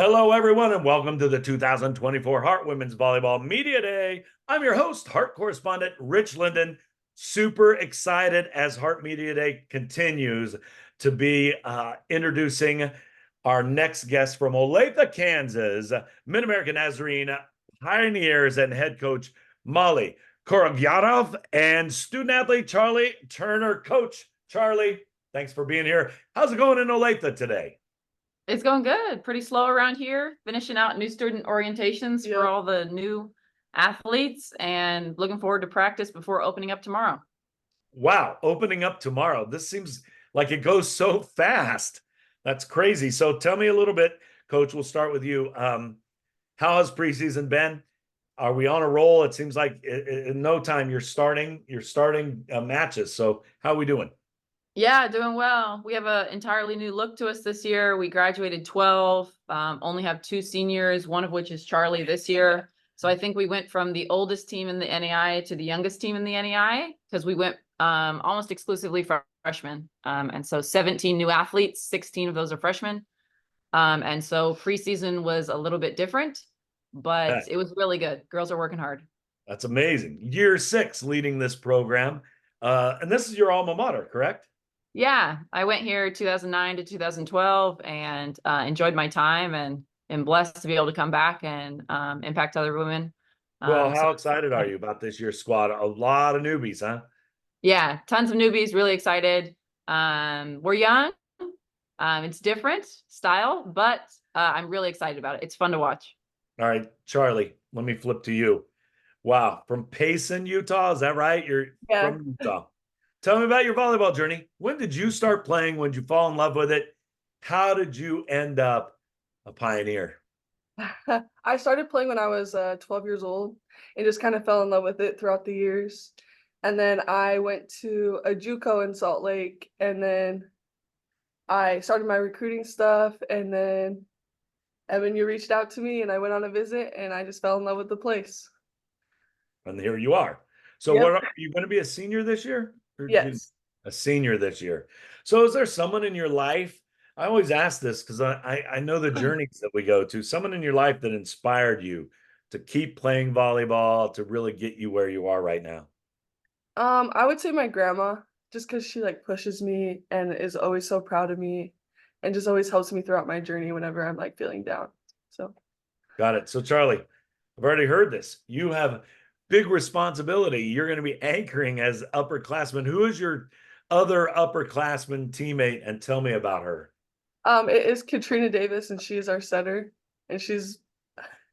Hello, everyone, and welcome to the 2024 Hart Women's Volleyball Media Day. I'm your host, Hart correspondent Rich Linden. Super excited as Hart Media Day continues to be introducing our next guest from Olathe, Kansas, MidAmerica Nazarene Pioneers and head coach Molly Korogyanov and student athlete Charlie Turner. Coach Charlie, thanks for being here. How's it going in Olathe today? It's going good. Pretty slow around here, finishing out new student orientations for all the new athletes and looking forward to practice before opening up tomorrow. Wow, opening up tomorrow. This seems like it goes so fast. That's crazy. So tell me a little bit, Coach. We'll start with you. How has preseason been? Are we on a roll? It seems like in no time you're starting matches. So how are we doing? Yeah, doing well. We have an entirely new look to us this year. We graduated 12, only have 2 seniors, one of which is Charlie this year. So I think we went from the oldest team in the NAI to the youngest team in the NAI because we went almost exclusively freshmen. And so 17 new athletes, 16 of those are freshmen. And so preseason was a little bit different, but it was really good. Girls are working hard. That's amazing. Year 6 leading this program. And this is your alma mater, correct? Yeah, I went here 2009 to 2012 and enjoyed my time and am blessed to be able to come back and impact other women. Well, how So excited are you about this year's squad? A lot of newbies, huh? yeah, tons of newbies, really excited. We're young. It's different style, but I'm really excited about it. It's fun to watch. All right, Charlie, let me flip to you. Wow, from Payson, Utah, is that right? You're from Utah. Tell me about your volleyball journey. When did you start playing? When did you fall in love with it? How did you end up a Pioneer? I started playing when I was 12 years old and just kind of fell in love with it throughout the years. And then I went to a JUCO in Salt Lake, and then I started my recruiting stuff. And then Evan, you reached out to me, and I went on a visit, and I just fell in love with the place. And here you are. So, Yep. what are you going to be a senior this year? Yes. A senior this year. So, is there someone in your life? I always ask this because I know the journeys that we go to. Someone in your life that inspired you to keep playing volleyball to really get you where you are right now. I would say my grandma, just because she like pushes me and is always so proud of me, and just always helps me throughout my journey whenever I'm like feeling down. So. Got it. So, Charlie, I've already heard this. You have big responsibility. You're going to be anchoring as upperclassmen. Who is your other upperclassman teammate? And tell me about her. It is Katrina Davis, and she is our setter, and she's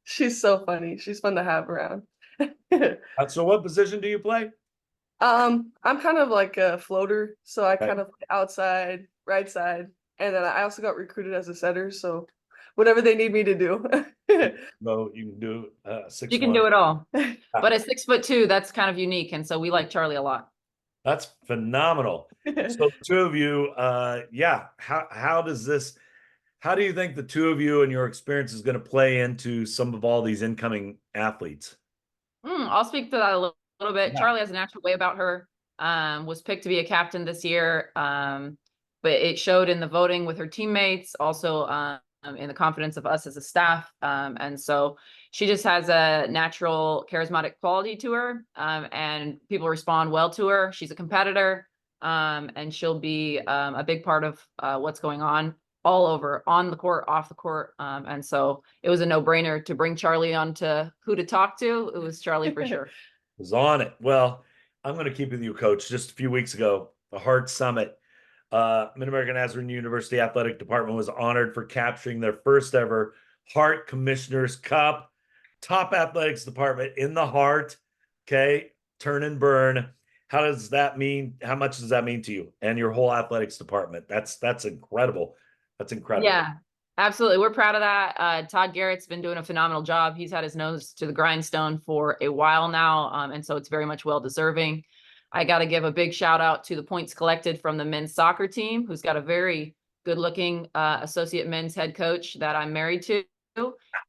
so funny. She's fun to have around. So, what position do you play? I'm kind of like a floater, so I kind of play outside, right side, and then I also got recruited as a setter, so whatever they need me to do. No, you can do 6'1". You can do it all. But at 6'2", that's kind of unique. And so we like Charlie a lot. That's phenomenal. So, two of you, how do you think the two of you and your experience is going to play into some of all these incoming athletes? I'll speak to that a little bit. Yeah. Charlie has a natural way about her. Was picked to be a captain this year, but it showed in the voting with her teammates, also in the confidence of us as a staff. And so she just has a natural charismatic quality to her, and people respond well to her. She's a competitor, and she'll be a big part of what's going on all over, on the court, off the court. And so it was a no-brainer to bring Charlie on to who to talk to. It was Charlie for sure. Was on it. Well, I'm going to keep with you, Coach. Just a few weeks ago, the Hart Summit, MidAmerica Nazarene University Athletic Department was honored for capturing their first ever Hart Commissioner's Cup. Top athletics department in the Hart. Okay, turn and burn. How does that mean? How much does that mean to you and your whole athletics department? That's incredible. That's incredible. Yeah, absolutely. We're proud of that. Todd Garrett's been doing a phenomenal job. He's had his nose to the grindstone for a while now. And so it's very much well deserving. I got to give a big shout out to the points collected from the men's soccer team, who's got a very good looking associate men's head coach that I'm married to.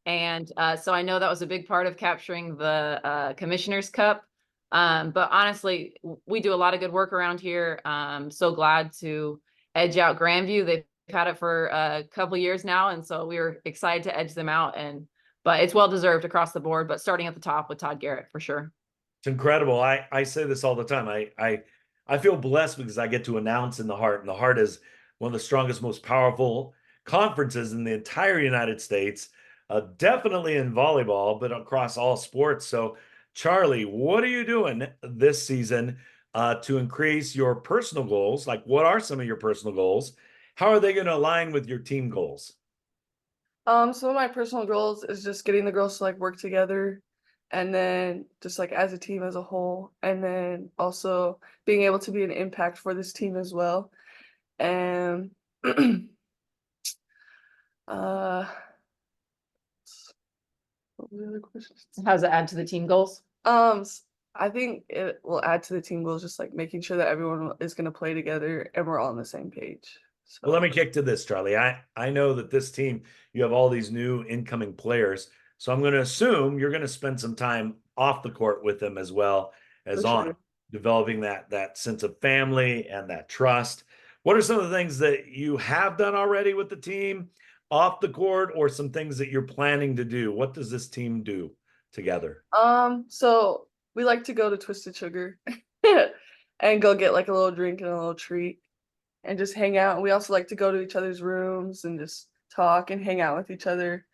And so I know that was a big part of capturing the Commissioner's Cup. But honestly, we do a lot of good work around here. I'm so glad to edge out Grandview. They've had it for a couple years now, and so we were excited to edge them out. But it's well deserved across the board. But starting at the top with Todd Garrett for sure. It's incredible. I say this all the time. I feel blessed because I get to announce in the Heart, and the Heart is one of the strongest, most powerful conferences in the entire United States. Definitely in volleyball, but across all sports. So, Charlie, what are you doing this season to increase your personal goals? Like, what are some of your personal goals? How are they going to align with your team goals? Some of my personal goals is just getting the girls to like work together, and then just like as a team as a whole, and then also being able to be an impact for this team as well. And uh what were the other questions? How does it add to the team goals? I think it will add to the team goals, just like making sure that everyone is going to play together and we're all on the same page. Well, let me kick to this, Charlie. I know that this team, you have all these new incoming players. So I'm going to assume you're going to spend some time off the court with them as well as For on sure. developing that sense of family and that trust. What are some of the things that you have done already with the team off the court, or some things that you're planning to do? What does this team do together? So we like to go to Twisted Sugar and go get like a little drink and a little treat and just hang out. And we also like to go to each other's rooms and just talk and hang out with each other.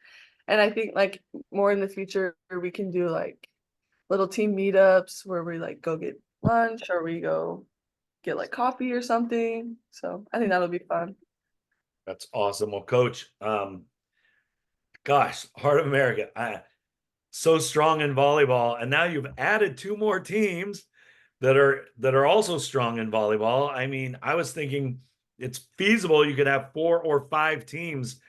And I think like more in the future we can do like little team meetups where we like go get lunch or we go get like coffee or something. So I think that'll be fun. That's awesome. Well, Coach, gosh, Heart of America, so strong in volleyball, and now you've added two more teams that are also strong in volleyball. I mean, I was thinking it's feasible you could have 4 or 5 teams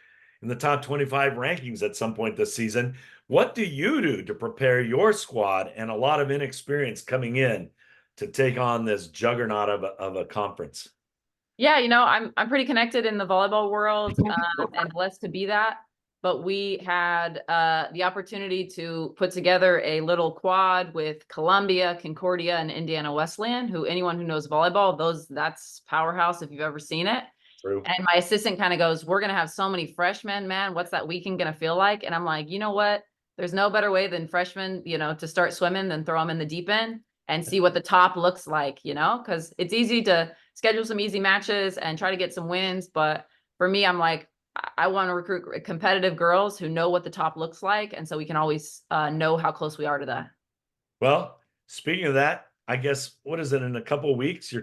in the top 25 rankings at some point this season. What do you do to prepare your squad and a lot of inexperience coming in to take on this juggernaut of a conference? Yeah, I'm pretty connected in the volleyball world, and blessed to be that. But we had the opportunity to put together a little quad with Columbia, Concordia, and Indiana Wesleyan, who anyone who knows volleyball, that's powerhouse if you've ever seen it. True. And my assistant kind of goes, "We're going to have so many freshmen, man. What's that weekend going to feel like?" And I'm like, you know what? There's no better way than freshmen, to start swimming than throw them in the deep end and see what the top looks like, because it's easy to schedule some easy matches and try to get some wins. But for me, I'm like, I want to recruit competitive girls who know what the top looks like. And so we can always know how close we are to that. Well, speaking of that, I guess, what is it, in a couple of weeks, you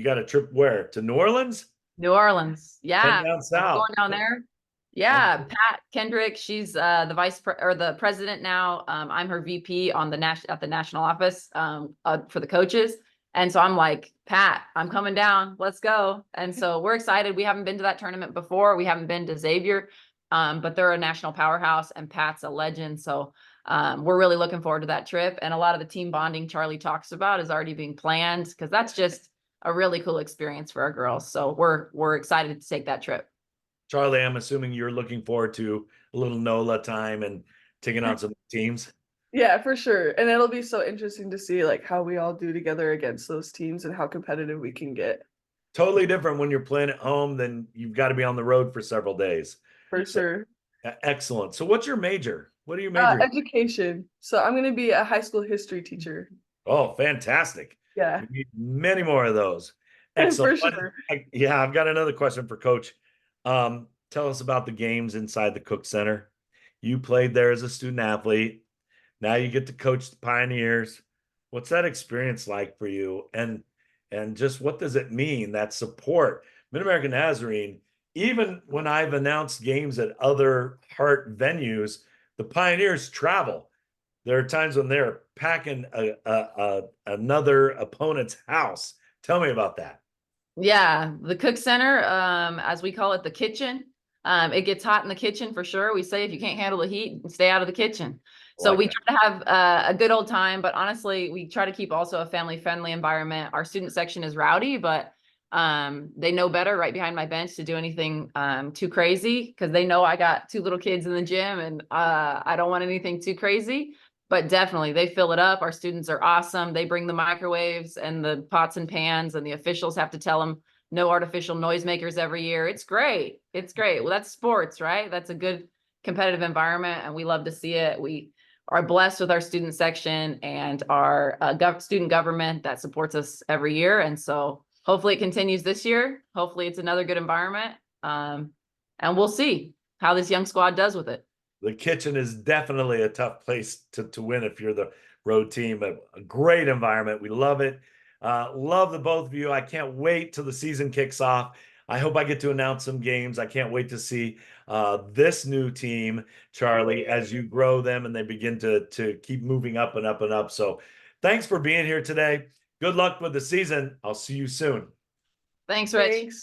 got a trip where? To New Orleans? New Orleans. Yeah. Down I'm south. going down there. Yeah. Pat Kendrick, she's the president now. I'm her VP at the national office for the coaches. And so I'm like, Pat, I'm coming down. Let's go. And so we're excited. We haven't been to that tournament before. We haven't been to Xavier, but they're a national powerhouse and Pat's a legend. So we're really looking forward to that trip. And a lot of the team bonding Charlie talks about is already being planned, because that's just a really cool experience for our girls. So we're excited to take that trip. Charlie, I'm assuming you're looking forward to a little NOLA time and taking on some teams. Yeah, for sure. And it'll be so interesting to see like how we all do together against those teams and how competitive we can get. Totally different when you're playing at home than you've got to be on the road for several days. For sure. Excellent. So what's your major? What are you majoring? Education. So I'm going to be a high school history teacher. Oh, fantastic. Yeah. We need many more of those. Excellent. For sure. I've got another question for Coach. Tell us about the games inside the Cook Center. You played there as a student athlete. Now you get to coach the Pioneers. What's that experience like for you? And just what does it mean, that support? MidAmerica Nazarene, even when I've announced games at other Heart venues, the Pioneers travel. There are times when they're packing another opponent's house. Tell me about that. Yeah, the Cook Center, as we call it, the kitchen. It gets hot in the kitchen for sure. We say if you can't handle the heat, stay out of the kitchen. So we try to have a good old time, but honestly, we try to keep also a family-friendly environment. Our student section is rowdy, but they know better right behind my bench to do anything too crazy, because they know I got 2 little kids in the gym and I don't want anything too crazy. But definitely, they fill it up. Our students are awesome. They bring the microwaves and the pots and pans, and the officials have to tell them no artificial noisemakers every year. It's great. It's great. Well, that's sports, right? That's a good competitive environment, and we love to see it. We are blessed with our student section and our student government that supports us every year. And so hopefully it continues this year. Hopefully it's another good environment. And we'll see how this young squad does with it. The kitchen is definitely a tough place to win if you're the road team. A great environment. We love it. Love the both of you. I can't wait till the season kicks off. I hope I get to announce some games. I can't wait to see this new team, Charlie, as you grow them and they begin to keep moving up and up and up. So thanks for being here today. Good luck with the season. I'll see you soon. Thanks, Rich. Thanks.